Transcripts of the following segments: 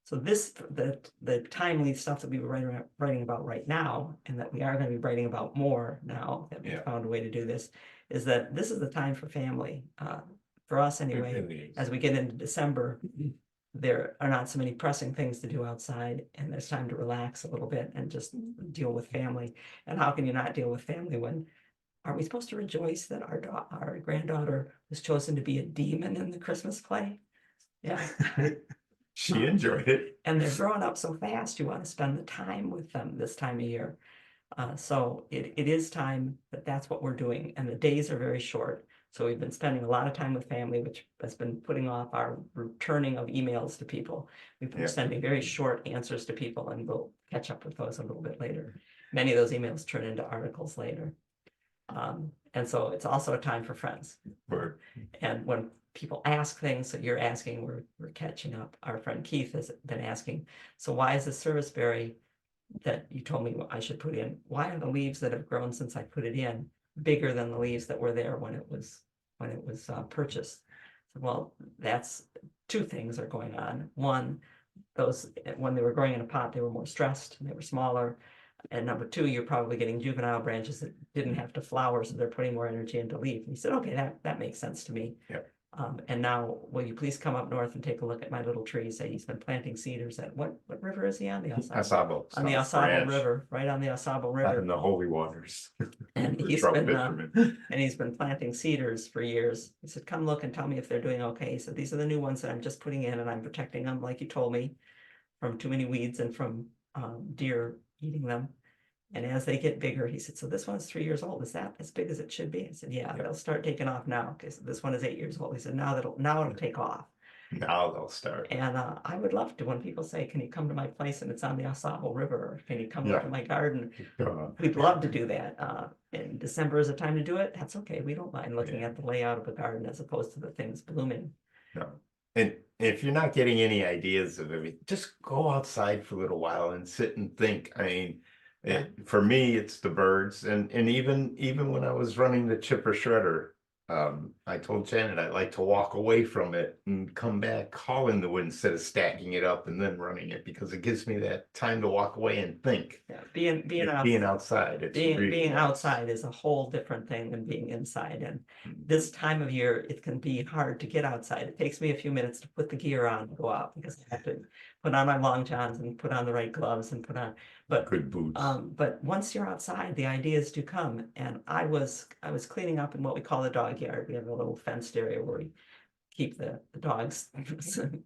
So the timely stuff that we were writing about right now, and that we are going to be writing about more now that we Yeah. found a way to do this, is that this is the time for family, for us anyway. really is. As we get into December, there are not so many pressing things to do outside, and there's time to relax a little bit and just deal with family. And how can you not deal with family when, are we supposed to rejoice that our granddaughter was chosen to be a demon in the Christmas play? Yeah. She enjoyed it. And they're growing up so fast, you want to spend the time with them this time of year. So it is time that's what we're doing, and the days are very short. So we've been spending a lot of time with family, which has been putting off our returning of emails to people. We've been Yeah. sending very short answers to people, and we'll catch up with those a little bit later. Many of those emails turn into articles later. And so it's also a time for friends. Word. And when people ask things that you're asking, we're catching up. Our friend Keith has been asking, so why is the serviceberry that you told me I should put in, why are the leaves that have grown since I put it in bigger than the leaves that were there when it was purchased? So, well, that's two things are going on. One, those, when they were growing in a pot, they were more stressed and they were smaller. And number two, you're probably getting juvenile branches that didn't have to flower, so they're putting more energy into leaf. And he said, okay, that makes sense to me. Yep. And now, will you please come up north and take a look at my little trees? He's been planting cedars at what river is he on? The Asabo. on the Asabo River, right on the Asabo River. In the holy waters. And he's been planting cedars for years. He said, come look and tell me if they're doing okay. He said, these are the new ones that I'm just putting in, and I'm protecting them, like you told me, from too many weeds and from deer eating them. And as they get bigger, he said, so this one's 3 years old. Is that as big as it should be? I said, yeah, they'll start taking off now, because this one is 8 years old. He said, now it'll take off. Now they'll start. And I would love to, when people say, can you come to my place and it's on the Asabo River, or can you come to my garden? We'd love to do that. And December is a time to do it. That's okay. We don't mind looking at the layout of a garden as opposed to the things blooming. No. And if you're not getting any ideas of everything, just go outside for a little while and sit and think. I mean, for me, it's the birds, and even when I was running the chipper shredder, I told Janet I'd like to walk away from it and come back hauling the wood instead of stacking it up and then running it, because it gives me that time to walk away and think. Yeah, being outside, it's being outside is a whole different thing than being inside. And this time of year, it can be hard to get outside. It takes me a few minutes to put the gear on and go out, because I have to put on my long johns and put on the right gloves and put on, but good boots. But once you're outside, the ideas do come. And I was cleaning up in what we call the dog yard. We have a little fenced area where we keep the dogs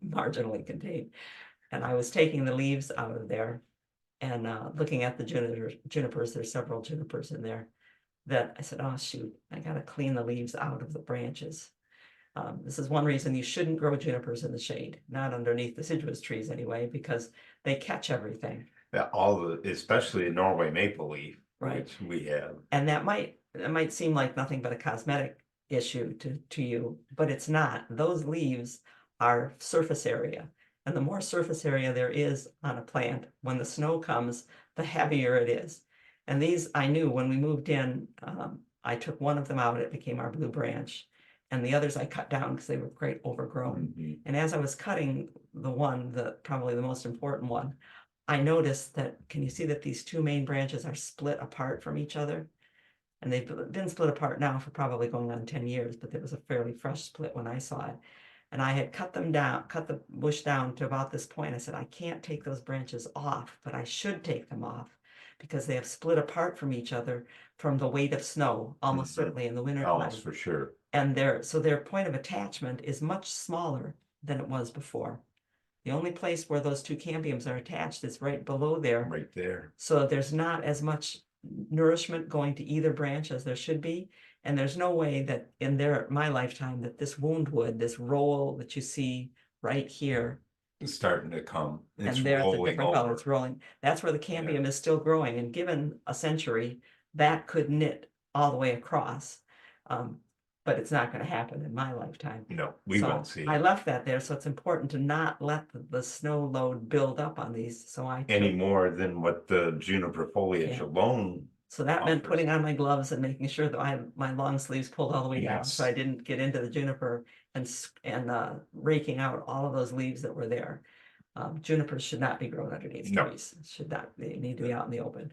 marginally contained. And I was taking the leaves out of there and looking at the junipers. There's several junipers in there that I said, oh shoot, I gotta clean the leaves out of the branches. This is one reason you shouldn't grow junipers in the shade, not underneath deciduous trees anyway, because they catch everything. Especially the Norway maple leaf, right, which we have. And that might seem like nothing but a cosmetic issue to you, but it's not. Those leaves are surface area. And the more surface area there is on a plant, when the snow comes, the heavier it is. And these, I knew when we moved in, I took one of them out, it became our blue branch. And the others I cut down because they were quite overgrown. And as I was cutting the one, probably the most important one, I noticed that, can you see that these two main branches are split apart from each other? And they've been split apart now for probably going on 10 years, but there was a fairly fresh split when I saw it. And I had cut the bush down to about this point. I said, I can't take those branches off, but I should take them off, because they have split apart from each other from the weight of snow, almost certainly in the winter time. Almost for sure. And their point of attachment is much smaller than it was before. The only place where those two cambiums are attached is right below there. Right there. So there's not as much nourishment going to either branch as there should be. And there's no way that in my lifetime that this woundwood, this roll that you see right here, it's starting to come. It's and there's a rolling different color, it's rolling. That's where the cambium is still growing. And given a century, that could knit all the way across. But it's not going to happen in my lifetime. No, we won't see it. I left that there, so it's important to not let the snow load build up on these. So any more than what the juniper foliage alone. So that meant putting on my gloves and making sure that I had my long sleeves pulled all the way down, Yes. so I didn't get into the juniper and raking out all of those leaves that were there. Junipers should not be grown underneath No. trees, should not, they need to be out in the open.